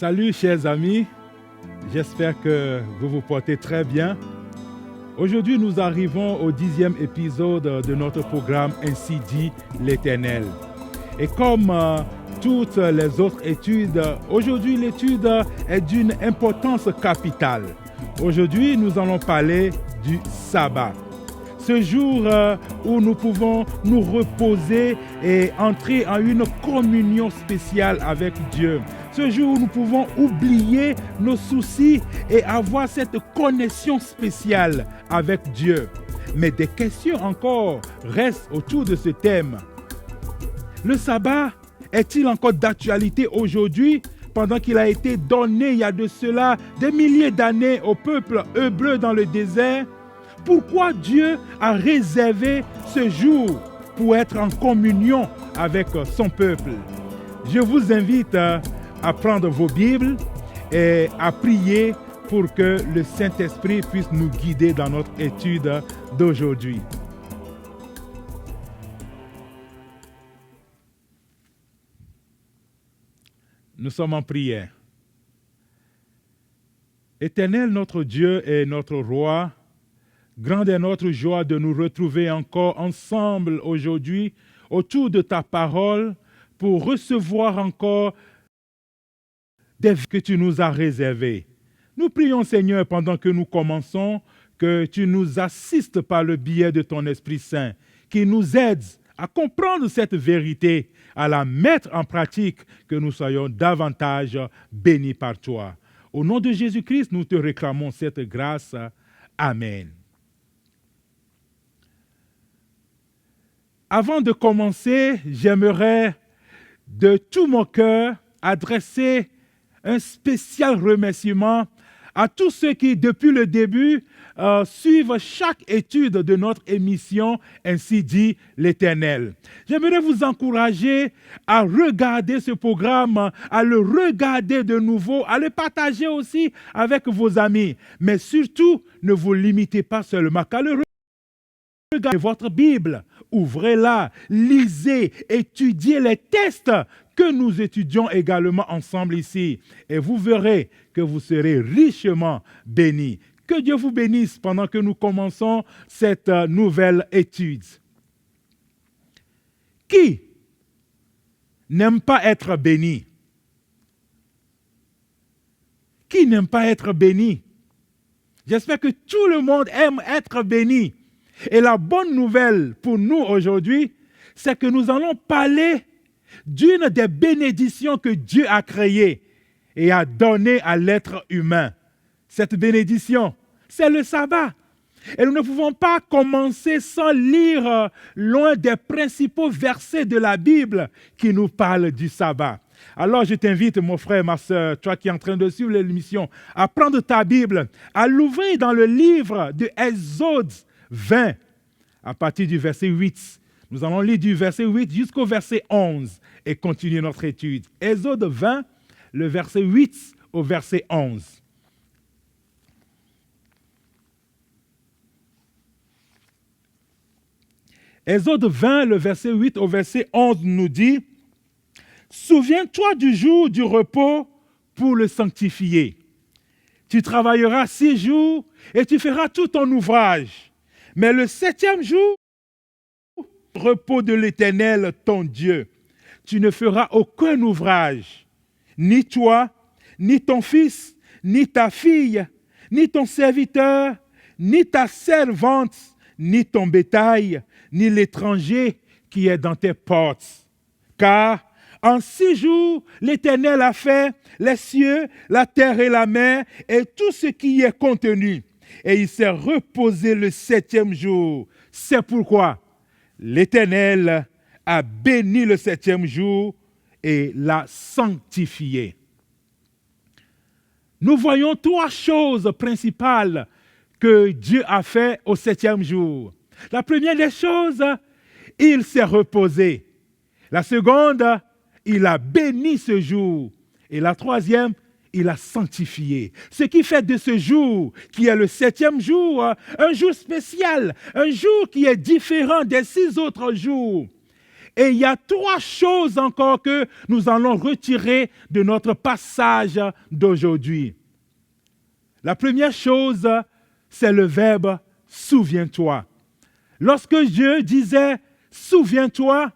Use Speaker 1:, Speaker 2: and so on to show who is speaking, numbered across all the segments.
Speaker 1: Salut chers amis, j'espère que vous vous portez très bien. Aujourd'hui, nous arrivons au 10e épisode de notre programme Ainsi dit l'Éternel. Et comme toutes les autres études, aujourd'hui l'étude est d'une importance capitale. Aujourd'hui, nous allons parler du sabbat. Ce jour où nous pouvons nous reposer et entrer en une communion spéciale avec Dieu. Ce jour où nous pouvons oublier nos soucis et avoir cette connexion spéciale avec Dieu. Mais des questions encore restent autour de ce thème. Le sabbat est-il encore d'actualité aujourd'hui pendant qu'il a été donné il y a de cela des milliers d'années au peuple hébreu dans le désert? Pourquoi Dieu a réservé ce jour pour être en communion avec son peuple? Je vous invite à prendre vos Bibles et à prier pour que le Saint-Esprit puisse nous guider dans notre étude d'aujourd'hui. Nous sommes en prière. Éternel, notre Dieu et notre Roi, grande est notre joie de nous retrouver encore ensemble aujourd'hui autour de ta parole pour recevoir encore des vies que tu nous as réservées. Nous prions, Seigneur, pendant que nous commençons, que tu nous assistes par le biais de ton Esprit Saint, qui nous aide à comprendre cette vérité, à la mettre en pratique, que nous soyons davantage bénis par toi. Au nom de Jésus-Christ, nous te réclamons cette grâce. Amen. Avant de commencer, j'aimerais de tout mon cœur adresser un spécial remerciement à tous ceux qui, depuis le début, suivent chaque étude de notre émission Ainsi dit l'Éternel. J'aimerais vous encourager à regarder ce programme, à le regarder de nouveau, à le partager aussi avec vos amis. Mais surtout, ne vous limitez pas seulement qu'à le regardez votre Bible, ouvrez-la, lisez, étudiez les textes que nous étudions également ensemble ici. Et vous verrez que vous serez richement bénis. Que Dieu vous bénisse pendant que nous commençons cette nouvelle étude. Qui n'aime pas être béni? Qui n'aime pas être béni? J'espère que tout le monde aime être béni. Et la bonne nouvelle pour nous aujourd'hui, c'est que nous allons parler d'une des bénédictions que Dieu a créées et a données à l'être humain. Cette bénédiction, c'est le sabbat. Et nous ne pouvons pas commencer sans lire l'un des principaux versets de la Bible qui nous parle du sabbat. Alors je t'invite, mon frère, ma soeur, toi qui es en train de suivre l'émission, à prendre ta Bible, à l'ouvrir dans le livre de Exode 20, à partir du verset 8. Nous allons lire du verset 8 jusqu'au verset 11 et continuer notre étude. Exode 20, le verset 8 au verset 11. Exode 20, le verset 8 au verset 11 nous dit « Souviens-toi du jour du repos pour le sanctifier. Tu travailleras 6 jours et tu feras tout ton ouvrage. Mais le 7e jour, repos de l'Éternel, ton Dieu. Tu ne feras aucun ouvrage, ni toi, ni ton fils, ni ta fille, ni ton serviteur, ni ta servante, ni ton bétail, ni l'étranger qui est dans tes portes. Car en 6 jours, l'Éternel a fait les cieux, la terre et la mer, et tout ce qui y est contenu. Et il s'est reposé le 7e jour. C'est pourquoi l'Éternel a béni le 7e jour et l'a sanctifié. Nous voyons 3 choses principales que Dieu a fait au 7e jour. La première des choses, il s'est reposé. La seconde, il a béni ce jour. Et la troisième, il a sanctifié. Ce qui fait de ce jour, qui est le 7e jour, un jour spécial, un jour qui est différent des 6 autres jours. Et il y a 3 choses encore que nous allons retirer de notre passage d'aujourd'hui. La première chose, c'est le verbe « souviens-toi ». Lorsque Dieu disait « souviens-toi »,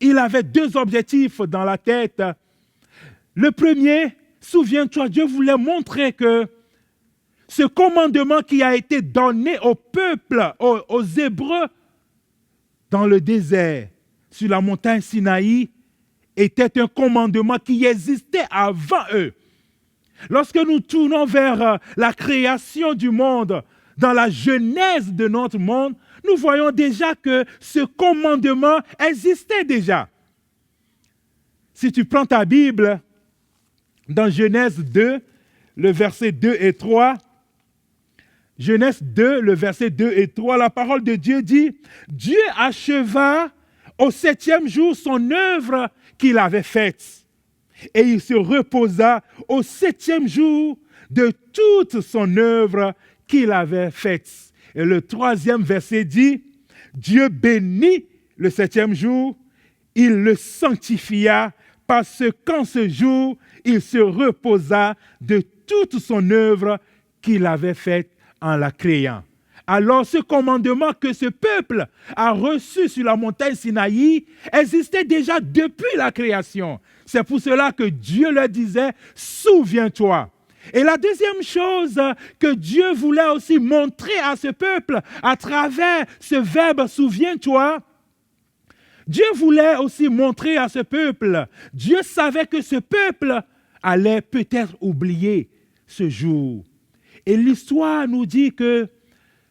Speaker 1: il avait 2 objectifs dans la tête. Le premier, souviens-toi, Dieu voulait montrer que ce commandement qui a été donné au peuple, aux Hébreux, dans le désert, sur la montagne Sinaï, était un commandement qui existait avant eux. Lorsque nous tournons vers la création du monde, dans la genèse de notre monde, nous voyons déjà que ce commandement existait déjà. Si tu prends ta Bible, dans Genèse 2, le verset 2 et 3, Genèse 2, le verset 2 et 3, la parole de Dieu dit « Dieu acheva au 7e jour son œuvre qu'il avait faite. Et il se reposa au 7e jour de toute son œuvre qu'il avait faite. » Et le 3e verset dit « Dieu bénit le 7e jour, il le sanctifia, parce qu'en ce jour, il se reposa de toute son œuvre qu'il avait faite en la créant. » Alors ce commandement que ce peuple a reçu sur la montagne Sinaï existait déjà depuis la création. C'est pour cela que Dieu leur disait « souviens-toi ». Et la deuxième chose que Dieu voulait aussi montrer à ce peuple à travers ce verbe « souviens-toi », Dieu voulait aussi montrer à ce peuple, Dieu savait que ce peuple allait peut-être oublier ce jour. Et l'histoire nous dit que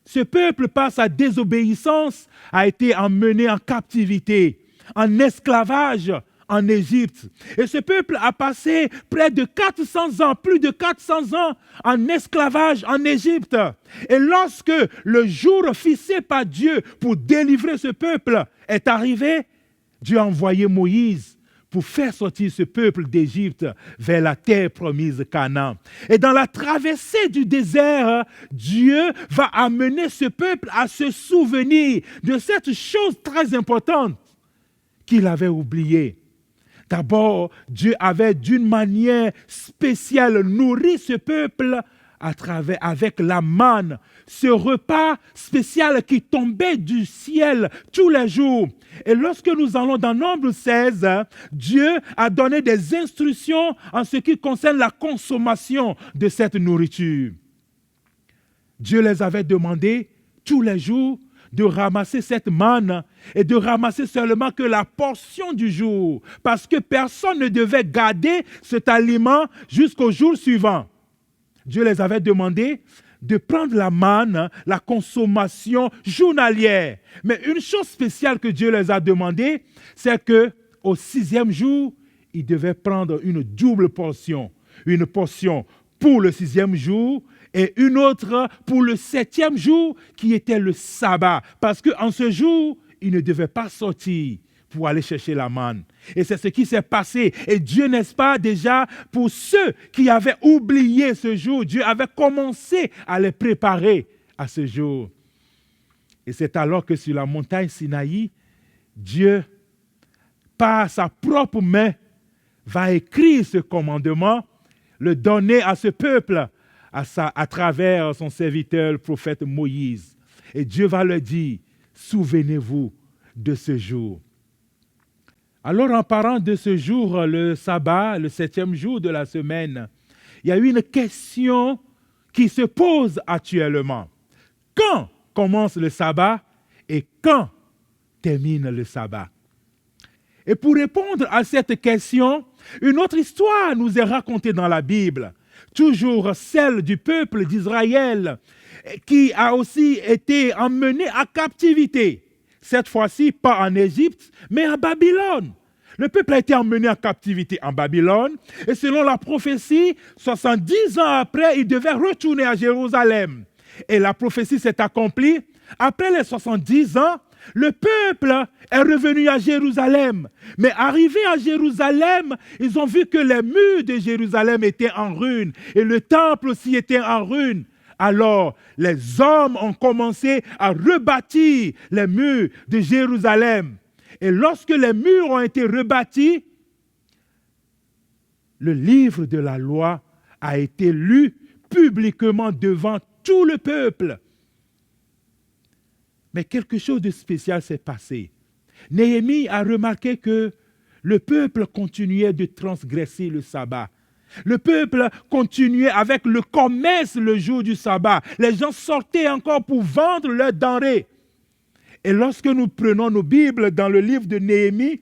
Speaker 1: ce peuple, par sa désobéissance, a été emmené en captivité, en esclavage en Égypte. Et ce peuple a passé près de 400 ans, plus de 400 ans en esclavage en Égypte. Et lorsque le jour fixé par Dieu pour délivrer ce peuple est arrivé, Dieu a envoyé Moïse pour faire sortir ce peuple d'Égypte vers la terre promise Canaan. Et dans la traversée du désert, Dieu va amener ce peuple à se souvenir de cette chose très importante qu'il avait oubliée. D'abord, Dieu avait d'une manière spéciale nourri ce peuple avec la manne, ce repas spécial qui tombait du ciel tous les jours. Et lorsque nous allons dans Nombre 16, Dieu a donné des instructions en ce qui concerne la consommation de cette nourriture. Dieu les avait demandé tous les jours de ramasser cette manne et de ramasser seulement que la portion du jour, parce que personne ne devait garder cet aliment jusqu'au jour suivant. Dieu les avait demandé de prendre la manne, la consommation journalière. Mais une chose spéciale que Dieu les a demandé, c'est qu'au 6e jour, ils devaient prendre une double portion. Une portion pour le 6e jour et une autre pour le 7e jour qui était le sabbat. Parce qu'en ce jour, ils ne devaient pas sortir pour aller chercher la manne. Et c'est ce qui s'est passé. Et Dieu, n'est-ce pas, déjà, pour ceux qui avaient oublié ce jour, Dieu avait commencé à les préparer à ce jour. Et c'est alors que sur la montagne Sinaï, Dieu, par sa propre main, va écrire ce commandement, le donner à ce peuple à travers son serviteur, le prophète Moïse. Et Dieu va leur dire, souvenez-vous de ce jour. Alors, en parlant de ce jour, le sabbat, le 7e jour de la semaine, il y a une question qui se pose actuellement. Quand commence le sabbat et quand termine le sabbat? Et pour répondre à cette question, une autre histoire nous est racontée dans la Bible, toujours celle du peuple d'Israël, qui a aussi été emmené à captivité. Cette fois-ci, pas en Égypte, mais à Babylone. Le peuple a été emmené en captivité en Babylone. Et selon la prophétie, 70 ans après, il devait retourner à Jérusalem. Et la prophétie s'est accomplie. Après les 70 ans, le peuple est revenu à Jérusalem. Mais arrivé à Jérusalem, ils ont vu que les murs de Jérusalem étaient en ruine. Et le temple aussi était en ruine. Alors, les hommes ont commencé à rebâtir les murs de Jérusalem. Et lorsque les murs ont été rebâtis, le livre de la loi a été lu publiquement devant tout le peuple. Mais quelque chose de spécial s'est passé. Néhémie a remarqué que le peuple continuait de transgresser le sabbat. Le peuple continuait avec le commerce le jour du sabbat. Les gens sortaient encore pour vendre leurs denrées. Et lorsque nous prenons nos Bibles dans le livre de Néhémie,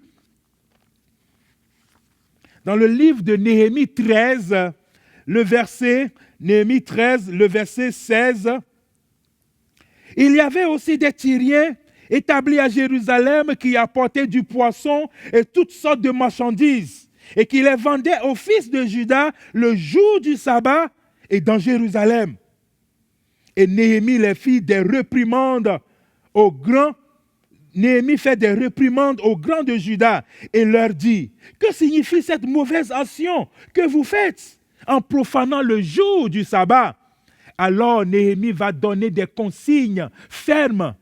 Speaker 1: dans le livre de Néhémie 13, Néhémie 13, le verset 16, il y avait aussi des Tyriens établis à Jérusalem qui apportaient du poisson et toutes sortes de marchandises et qui les vendaient aux fils de Juda le jour du sabbat et dans Jérusalem. Et Néhémie les fit des réprimandes aux grands. Néhémie fait des réprimandes aux grands de Juda et leur dit: que signifie cette mauvaise action que vous faites en profanant le jour du sabbat? Alors Néhémie va donner des consignes fermes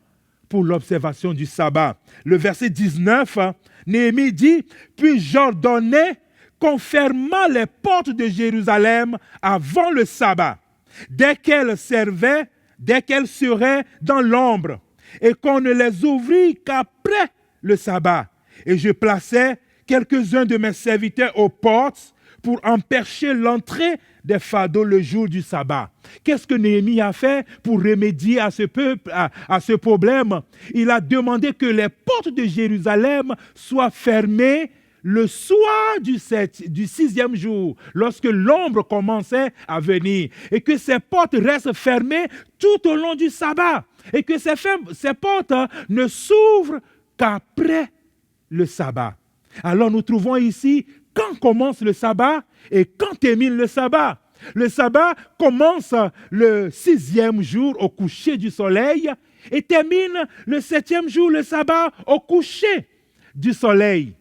Speaker 1: pour l'observation du sabbat. Le verset 19, Néhémie dit: puis j'ordonnai qu'on fermât les portes de Jérusalem avant le sabbat, dès qu'elles seraient dans l'ombre, et qu'on ne les ouvrit qu'après le sabbat. Et je plaçai quelques-uns de mes serviteurs aux portes pour empêcher l'entrée des fardeaux le jour du sabbat. Qu'est-ce que Néhémie a fait pour remédier à ce problème? Il a demandé que les portes de Jérusalem soient fermées le soir du 6e jour, lorsque l'ombre commençait à venir, et que ces portes restent fermées tout au long du sabbat, et que ces portes ne s'ouvrent qu'après le sabbat. Alors nous trouvons ici quand commence le sabbat et quand termine le sabbat. Le sabbat commence le 6e jour au coucher du soleil et termine le 7e jour, le sabbat, au coucher du soleil.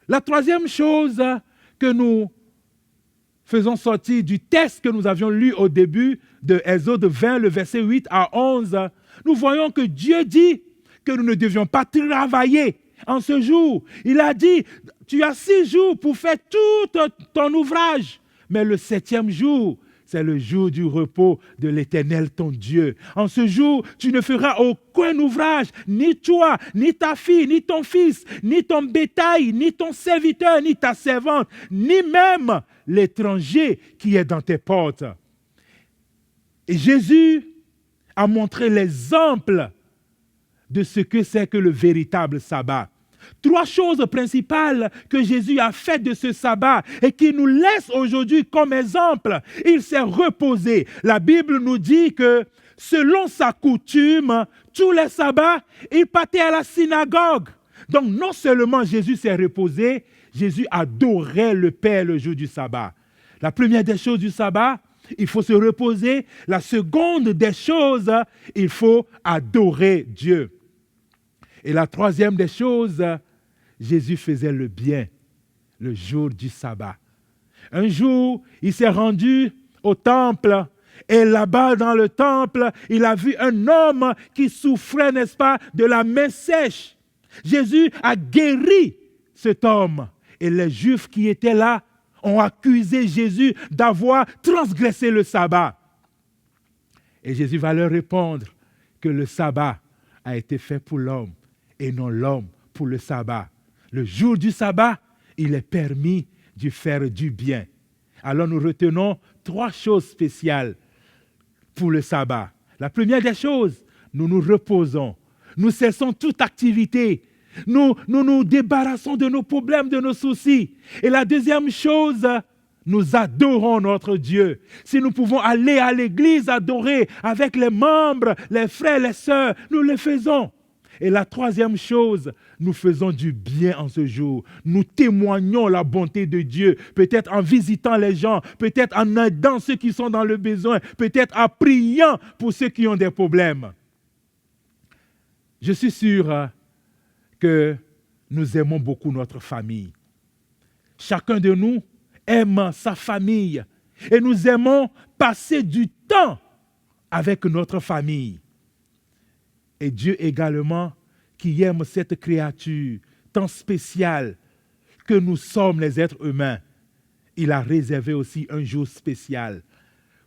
Speaker 1: La troisième chose que nous faisons sortir du texte que nous avions lu au début de Exode 20, le verset 8 à 11, nous voyons que Dieu dit que nous ne devions pas travailler en ce jour. Il a dit: tu as 6 jours pour faire tout ton ouvrage, mais le 7e jour, c'est le jour du repos de l'Éternel, ton Dieu. En ce jour, tu ne feras aucun ouvrage, ni toi, ni ta fille, ni ton fils, ni ton bétail, ni ton serviteur, ni ta servante, ni même l'étranger qui est dans tes portes. Et Jésus a montré l'exemple de ce que c'est que le véritable sabbat. 3 choses principales que Jésus a faites de ce sabbat et qui nous laisse aujourd'hui comme exemple. Il s'est reposé. La Bible nous dit que selon sa coutume, tous les sabbats, il partait à la synagogue. Donc non seulement Jésus s'est reposé, Jésus adorait le Père le jour du sabbat. La première des choses du sabbat, il faut se reposer. La seconde des choses, il faut adorer Dieu. Et la troisième des choses, Jésus faisait le bien le jour du sabbat. Un jour, il s'est rendu au temple et là-bas dans le temple, il a vu un homme qui souffrait, n'est-ce pas, de la main sèche. Jésus a guéri cet homme et les Juifs qui étaient là ont accusé Jésus d'avoir transgressé le sabbat. Et Jésus va leur répondre que le sabbat a été fait pour l'homme et non l'homme pour le sabbat. Le jour du sabbat, il est permis de faire du bien. Alors nous retenons 3 choses spéciales pour le sabbat. La première des choses, nous nous reposons. Nous cessons toute activité. Nous nous débarrassons de nos problèmes, de nos soucis. Et la deuxième chose, nous adorons notre Dieu. Si nous pouvons aller à l'église adorer avec les membres, les frères, les sœurs, nous le faisons. Et la troisième chose, nous faisons du bien en ce jour. Nous témoignons la bonté de Dieu, peut-être en visitant les gens, peut-être en aidant ceux qui sont dans le besoin, peut-être en priant pour ceux qui ont des problèmes. Je suis sûr que nous aimons beaucoup notre famille. Chacun de nous aime sa famille et nous aimons passer du temps avec notre famille. Et Dieu également, qui aime cette créature tant spéciale que nous sommes les êtres humains, il a réservé aussi un jour spécial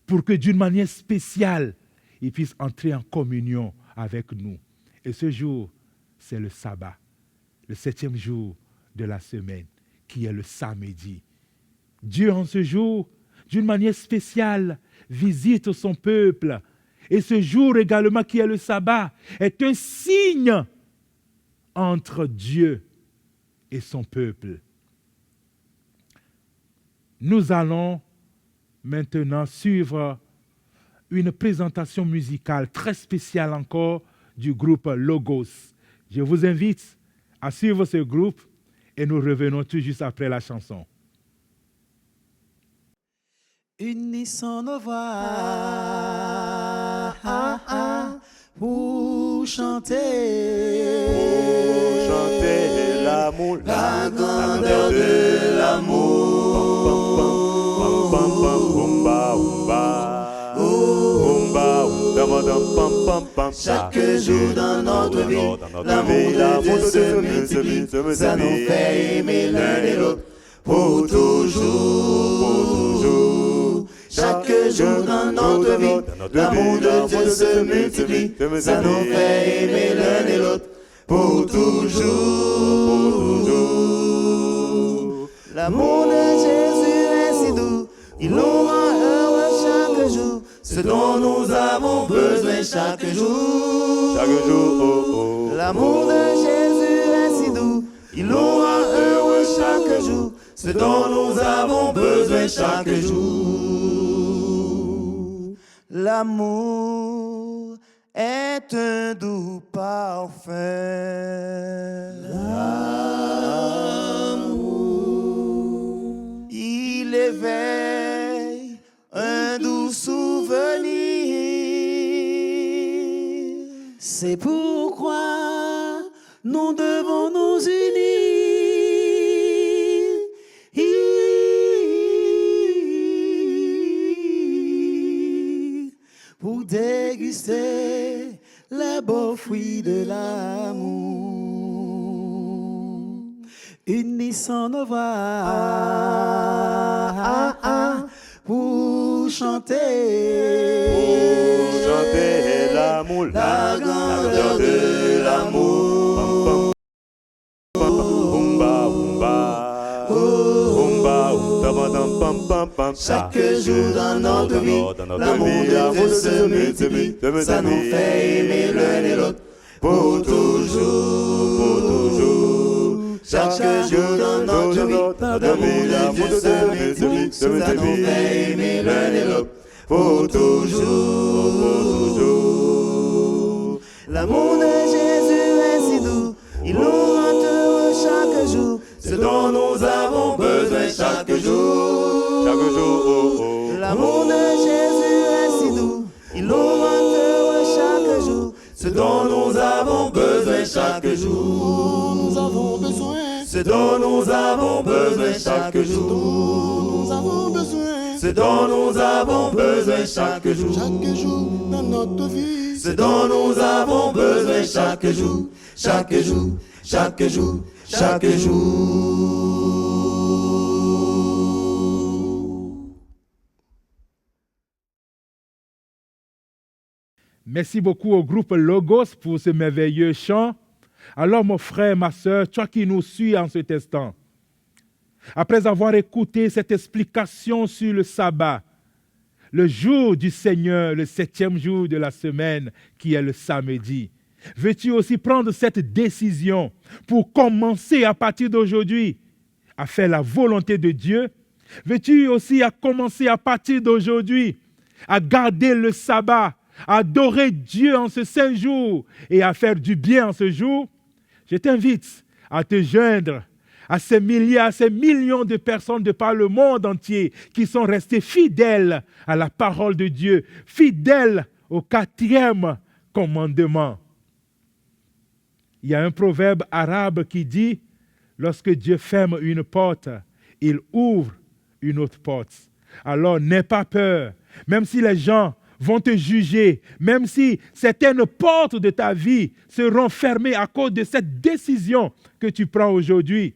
Speaker 1: pour que d'une manière spéciale, il puisse entrer en communion avec nous. Et ce jour, c'est le sabbat, le 7e jour de la semaine, qui est le samedi. Dieu, en ce jour, d'une manière spéciale, visite son peuple. Et ce jour également, qui est le sabbat, est un signe entre Dieu et son peuple. Nous allons maintenant suivre une présentation musicale très spéciale encore du groupe Logos. Je vous invite à suivre ce groupe et nous revenons tout juste après la chanson.
Speaker 2: Unissons nos voix pour chanter
Speaker 3: l'amour,
Speaker 2: la grandeur de l'amour. Chaque jour dans notre vie, l'amour de Dieu se multiplie. Ça nous fait aimer l'un et l'autre pour toujours. Chaque jour dans notre vie, l'amour de Dieu se multiplie. Ça nous fait aimer l'un et l'autre pour toujours. L'amour de Jésus est si doux, il nous rend heureux chaque jour. Ce dont nous avons besoin chaque jour.
Speaker 3: Chaque jour, oh, oh.
Speaker 2: L'amour de Jésus est si doux, il nous rend heureux chaque jour. Ce dont nous avons besoin chaque jour. L'amour est un doux parfum. L'amour, il éveille un doux souvenir. C'est pourquoi nous devons nous unir pour déguster les beaux fruits de l'amour. Unissons nos voix pour chanter
Speaker 3: l'amour,
Speaker 2: la grandeur de l'amour. Chaque jour dans notre vie, l'amour de Dieu se multiplie. Ça nous fait aimer l'un et l'autre pour toujours, pour toujours. Chaque jour dans notre vie, l'amour de Dieu se multiplie. Ça nous fait aimer l'un et l'autre pour toujours, pour toujours. L'amour de Jésus est si doux, il nous rend heureux chaque jour. Ce dont nous avons besoin chaque jour.
Speaker 3: Chaque jour, oh, oh.
Speaker 2: L'amour de Jésus est si doux, il nous rend heureux chaque jour. Ce dont nous avons besoin chaque jour. Nous avons besoin. Ce dont nous avons besoin chaque jour. Nous avons besoin. Ce dont nous avons besoin chaque jour. Chaque jour dans notre vie. Ce dont nous avons besoin chaque jour. Chaque jour, chaque jour, chaque jour.
Speaker 1: Merci beaucoup au groupe Logos pour ce merveilleux chant. Alors, mon frère, ma soeur, toi qui nous suis en cet instant, après avoir écouté cette explication sur le sabbat, le jour du Seigneur, le 7e jour de la semaine, qui est le samedi, veux-tu aussi prendre cette décision pour commencer à partir d'aujourd'hui à faire la volonté de Dieu? Veux-tu aussi commencer à partir d'aujourd'hui à garder le sabbat, à adorer Dieu en ce saint jour et à faire du bien en ce jour? Je t'invite à te joindre à ces milliers, à ces millions de personnes de par le monde entier qui sont restées fidèles à la parole de Dieu, fidèles au 4e commandement. Il y a un proverbe arabe qui dit « Lorsque Dieu ferme une porte, il ouvre une autre porte. » Alors n'aie pas peur, même si les gens vont te juger, même si certaines portes de ta vie seront fermées à cause de cette décision que tu prends aujourd'hui,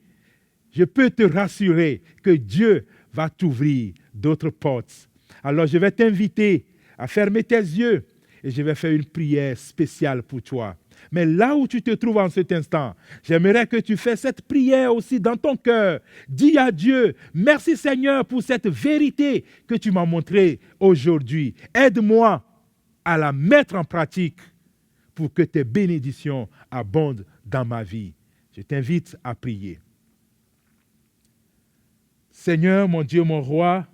Speaker 1: je peux te rassurer que Dieu va t'ouvrir d'autres portes. Alors je vais t'inviter à fermer tes yeux et je vais faire une prière spéciale pour toi. Mais là où tu te trouves en cet instant, j'aimerais que tu fasses cette prière aussi dans ton cœur. Dis à Dieu, merci Seigneur pour cette vérité que tu m'as montrée aujourd'hui. Aide-moi à la mettre en pratique pour que tes bénédictions abondent dans ma vie. Je t'invite à prier. Seigneur, mon Dieu, mon roi,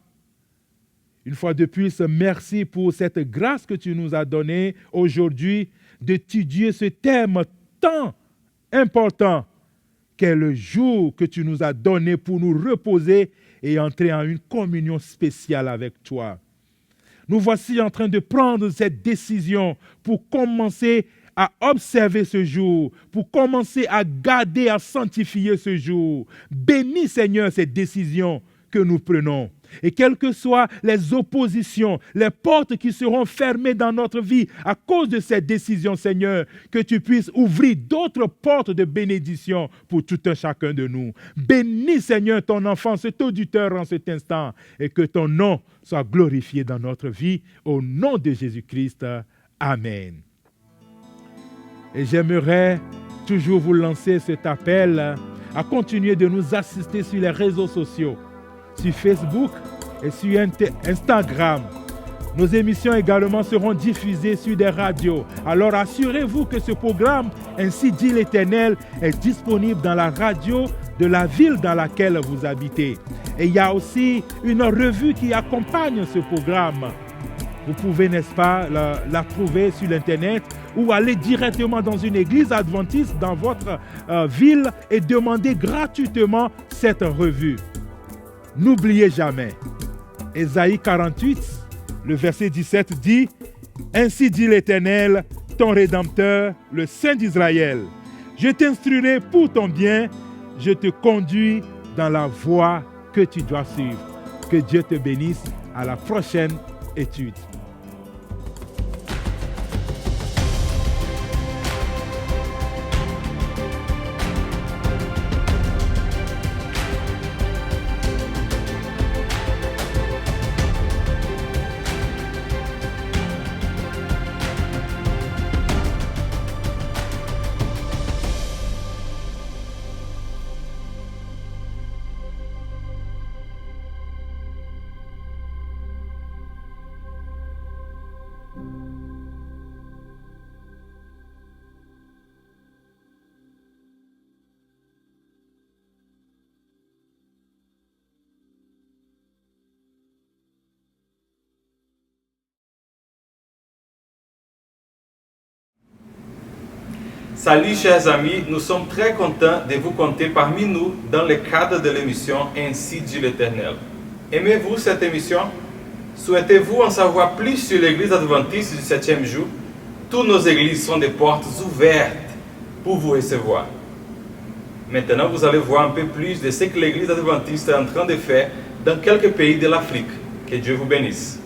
Speaker 1: une fois de plus, merci pour cette grâce que tu nous as donnée aujourd'hui d'étudier ce thème tant important qu'est le jour que tu nous as donné pour nous reposer et entrer en une communion spéciale avec toi. Nous voici en train de prendre cette décision pour commencer à observer ce jour, pour commencer à garder, à sanctifier ce jour. Bénis, Seigneur, cette décision que nous prenons. Et quelles que soient les oppositions, les portes qui seront fermées dans notre vie à cause de cette décision, Seigneur, que tu puisses ouvrir d'autres portes de bénédiction pour tout un chacun de nous. Bénis, Seigneur, ton enfant, cet auditeur en cet instant, et que ton nom soit glorifié dans notre vie. Au nom de Jésus-Christ, Amen. Et j'aimerais toujours vous lancer cet appel à continuer de nous assister sur les réseaux sociaux, sur Facebook et sur Instagram. Nos émissions également seront diffusées sur des radios. Alors assurez-vous que ce programme, Ainsi dit l'Éternel, est disponible dans la radio de la ville dans laquelle vous habitez. Et il y a aussi une revue qui accompagne ce programme. Vous pouvez, n'est-ce pas, la trouver sur l'Internet ou aller directement dans une église adventiste dans votre ville et demander gratuitement cette revue. N'oubliez jamais, Ésaïe 48, le verset 17 dit « Ainsi dit l'Éternel, ton Rédempteur, le Saint d'Israël. Je t'instruirai pour ton bien, je te conduis dans la voie que tu dois suivre. » Que Dieu te bénisse. À la prochaine étude.
Speaker 4: Salut chers amis, nous sommes très contents de vous compter parmi nous dans le cadre de l'émission Ainsi dit l'Éternel. Aimez-vous cette émission? Souhaitez-vous en savoir plus sur l'église adventiste du 7e jour? Toutes nos églises sont des portes ouvertes pour vous recevoir. Maintenant, vous allez voir un peu plus de ce que l'église adventiste est en train de faire dans quelques pays de l'Afrique. Que Dieu vous bénisse.